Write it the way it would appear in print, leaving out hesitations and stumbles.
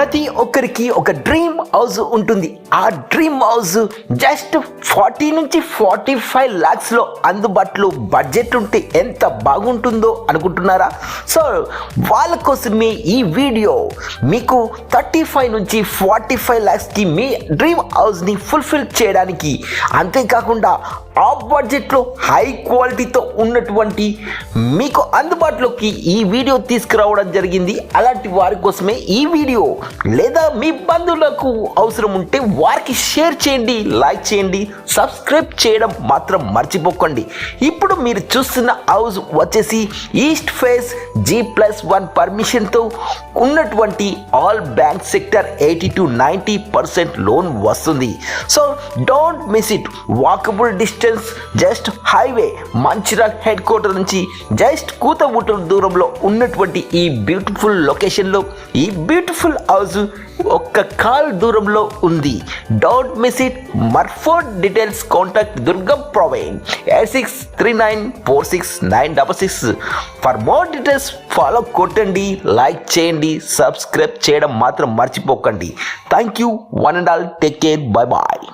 ప్రతి ఒక్కరికి ఒక డ్రీమ్ హౌస్ ఉంటుంది. ఆ డ్రీమ్ హౌస్ జస్ట్ 40 నుంచి 45 lakhsలో అందుబాటులో బడ్జెట్ ఉంటే ఎంత బాగుంటుందో అనుకుంటున్నారా? సో వాళ్ళ కోసమే ఈ వీడియో. మీకు 35 నుంచి 45 lakhsకి మీ డ్రీమ్ హౌస్ని ఫుల్ఫిల్ చేయడానికి, అంతేకాకుండా ఆ బడ్జెట్లో హై క్వాలిటీతో ఉన్నటువంటి మీకు అందుబాటులోకి ఈ వీడియో తీసుకురావడం జరిగింది. అలాంటి వారి కోసమే ఈ వీడియో. లేదా మీ బంధువులకు అవసరం ఉంటే వారికి షేర్ చేయండి, లైక్ చేయండి, సబ్స్క్రైబ్ చేయడం మాత్రం మర్చిపోకండి. ఇప్పుడు మీరు చూస్తున్న హౌస్ వచ్చేసి ఈస్ట్ ఫేస్ G+1 పర్మిషన్తో ఉన్నటువంటి all bank sector 80 to 90% loan వస్తుంది. So don't miss it. Walkable distance, just highway Mancherial head quarter నుంచి జస్ట్ కూతబుట్ట దూరంలో ఉన్నటువంటి ఈ బ్యూటిఫుల్ లొకేషన్లో ఈ బ్యూటిఫుల్ హౌస్ ఒక్క కాల్ దూరంలో ఉంది. Don't miss it. మర్ఫోర్డ్ details contact Durgam Praveen 8639469666. For more details follow కొట్టండి, లైక్ చేయండి, సబ్స్క్రైబ్ చేయడం మాత్రం మర్చిపోకండి. Thank you one and all. Take care. Bye bye.